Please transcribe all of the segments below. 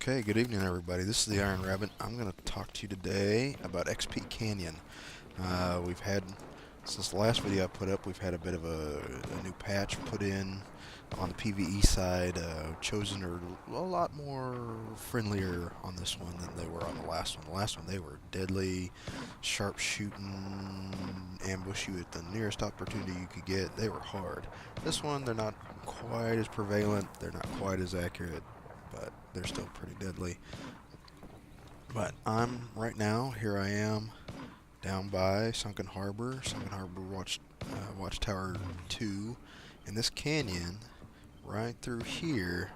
Okay, good evening, everybody. This is the Iron Rabbit. I'm going to talk to you today about XP Canyon. We've had, since the last video I put up, we've had a bit of a new patch put in on the PvE side. Chosen are a lot more friendlier on this one than they were on the last one. The last one, they were deadly, sharp shooting, ambush you at the nearest opportunity you could get. They were hard. This one, they're not quite as prevalent. They're not quite as accurate, but they're still pretty deadly. But right now, here I am, down by Sunken Harbor Watchtower 2, in this canyon, right through here.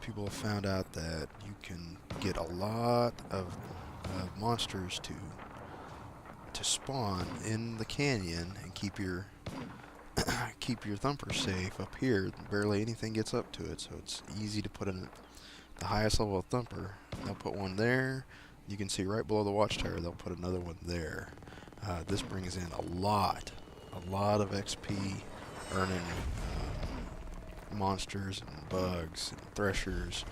People have found out that you can get a lot of monsters to spawn in the canyon and keep your thumper safe up here. Barely anything gets up to it, so it's easy to put in the highest level of thumper. They'll put one there. You can see right below the watchtower they'll put another one there. This brings in a lot of XP, earning monsters and bugs and threshers,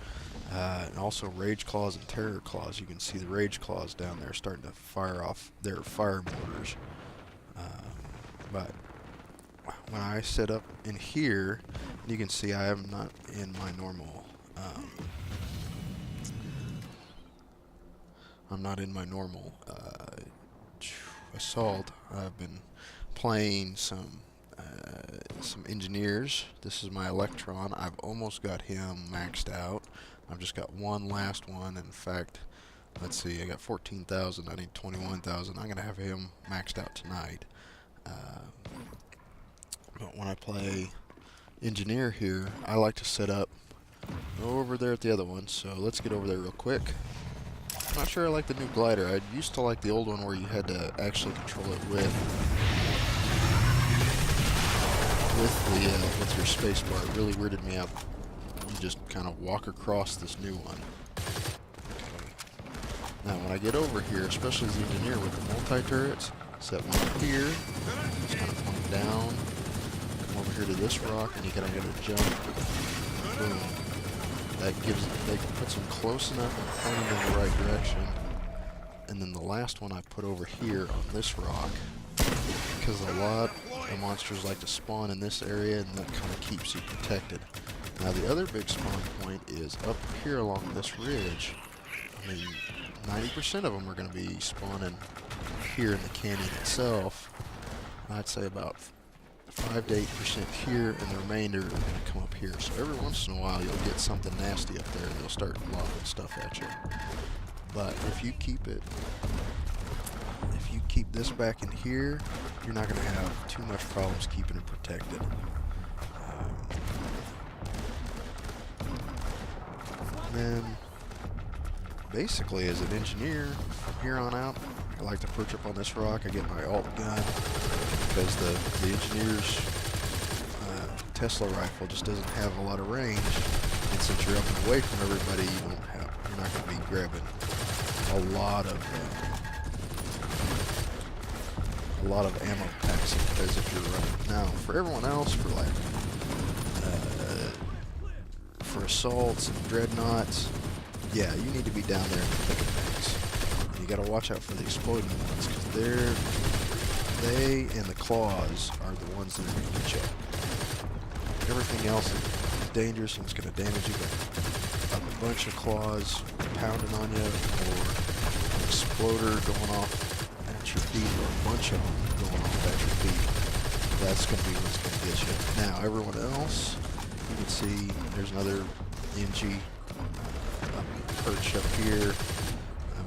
and also rage claws and terror claws. You can see the rage claws down there starting to fire off their fire mortars. But when I set up in here, you can see I am not in my normal assault. I've been playing some engineers. This is my Electron. I've almost got him maxed out. I've just got one last one. In fact, let's see, I got 14,000. I need 21,000. I'm going to have him maxed out tonight. But when I play engineer here, I like to set up over there at the other one. So let's get over there real quick. I'm not sure I like the new glider. I used to like the old one where you had to actually control it with your space bar. It really weirded me out. You just kind of walk across this new one. Okay. Now when I get over here, especially as the engineer with the multi-turrets, set one up here, just kind of point down, come over here to this rock, and you gotta jump. Boom. That puts them close enough and pointing in the right direction. And then the last one I put over here on this rock, because a lot of monsters like to spawn in this area, and that kind of keeps you protected. Now the other big spawn point is up here along this ridge. I mean, 90% of them are going to be spawning here in the canyon itself. I'd say about 5 to 8% here, and the remainder are going to come up here. So every once in a while you'll get something nasty up there and they'll start lobbing stuff at you. But if you keep this back in here, you're not going to have too much problems keeping it protected. And then basically as an engineer from here on out, I like to perch up on this rock. I get my alt gun because the engineer's Tesla rifle just doesn't have a lot of range, and since you're up and away from everybody, you're not going to be grabbing a lot of ammo packs as if you're running. Now for everyone else, for assaults and dreadnoughts, yeah, you need to be down there in the thick of things. You got to watch out for the exploding ones, because they and the claws are the ones that are going to get you. Everything else is dangerous and it's going to damage you, but a bunch of claws pounding on you, or an exploder going off at your feet, or a bunch of them going off at your feet, that's going to be what's going to get you. Now everyone else, you can see there's another NG perch up here.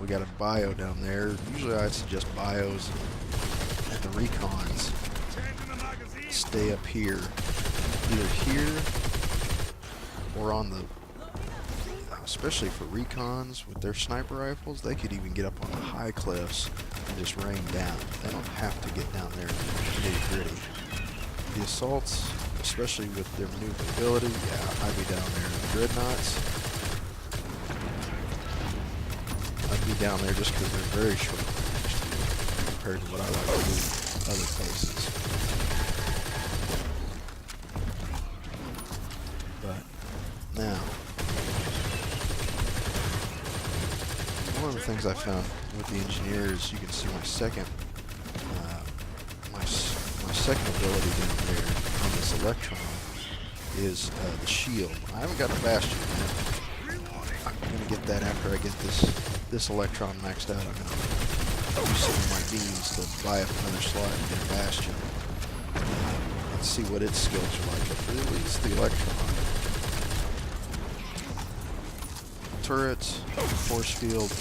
We got a bio down there. Usually I'd suggest bios and the recons stay up here, either here or on the, especially for recons with their sniper rifles, they could even get up on the high cliffs and just rain down. They don't have to get down there and nitty gritty. The assaults, especially with their maneuverability, yeah, I'd be down there. The dreadnoughts, I'd be down there just because they're very short range compared to what I like to do other places. But now, things I found with the engineers, you can see my second, my second ability down there on this Electron is the shield. I haven't got a bastion yet. I'm gonna get that after I get this Electron maxed out. I'm gonna use some of my beans to buy up another slot and get a bastion. And see what its skills are like. But at least the Electron. Turrets, force field,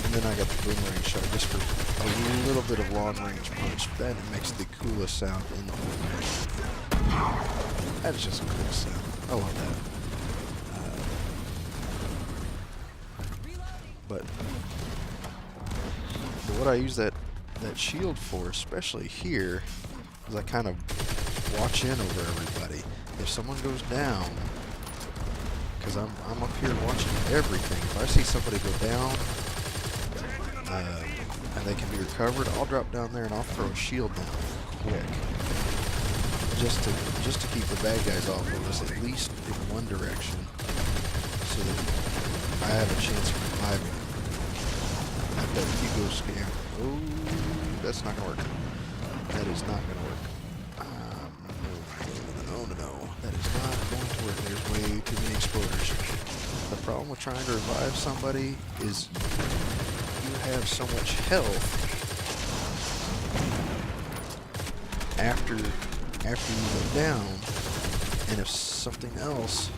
and then I got the boomerang shot just for a little bit of long range punch. That makes the coolest sound in the whole game. That's just a cool sound. I love that. But what I use that shield for, especially here, is I kind of watch in over everybody. If someone goes down, because I'm up here watching everything. If I see somebody go down and they can be recovered, I'll drop down there and I'll throw a shield down quick, just to keep the bad guys off of us, at least in one direction, so that I have a chance of reviving. I bet Hugo scam. Oh, that's not gonna work. That is not gonna work. No. That is not going to work. There's way too many exploders. The problem with trying to revive somebody is you have so much health after you go down, and if something else,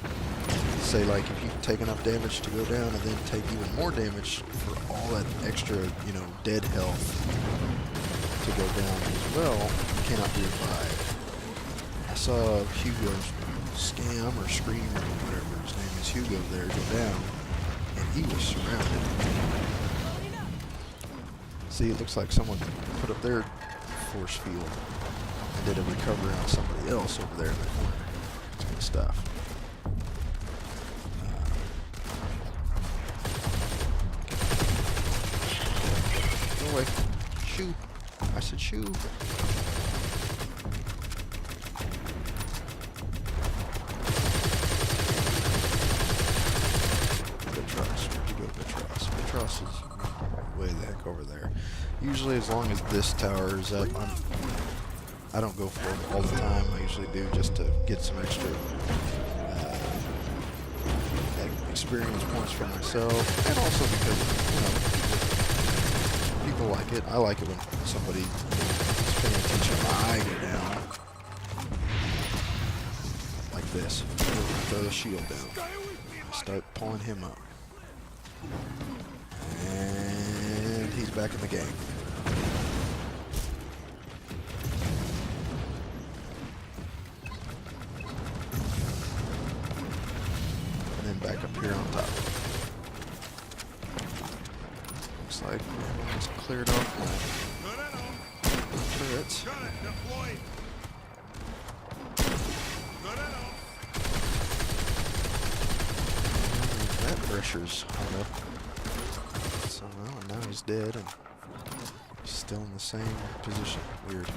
say like if you take enough damage to go down and then take even more damage for all that extra, dead health to go down as well, you cannot be revived. I saw Hugo's scam or scream or whatever his name is, Hugo there, go down, and he was surrounded. See, it looks like someone put up their force field and did a recovery on somebody else over there in the corner. It's good stuff. No way. Shoo. I said shoo. Petros is way the heck over there. Usually as long as this tower is up, I don't go for it all the time. I usually do just to get some extra experience points for myself, and also because, people like it. I like it when somebody is paying attention. My eye go down. Like this. Throw the shield down. Start pulling him up. And he's back in the game. And then back up here on top. Looks like everyone's cleared off my turrets. That pressure's hung up. So now he's dead and still in the same position. Weird.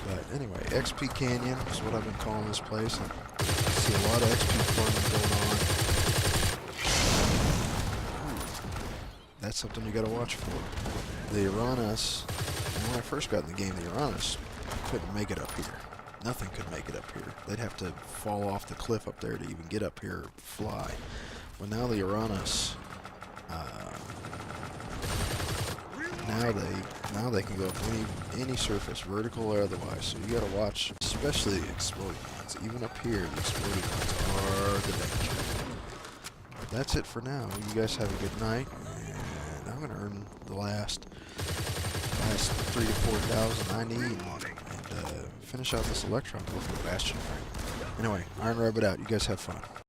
But anyway, XP Canyon is what I've been calling this place. I see a lot of XP farming going on. That's something you got to watch for. The Uranus, when I first got in the game, the Uranus couldn't make it up here. Nothing could make it up here. They'd have to fall off the cliff up there to even get up here or fly. Well, now the Uranus, now they can go up any surface, vertical or otherwise. So you got to watch, especially the exploding ones. Even up here, the exploding ones are the danger. That's it for now. You guys have a good night, and I'm gonna earn the last 3,000 to 4,000 I need, and finish out this Electron. Go for the Bastion. Anyway, Iron Rabbit out. You guys have fun.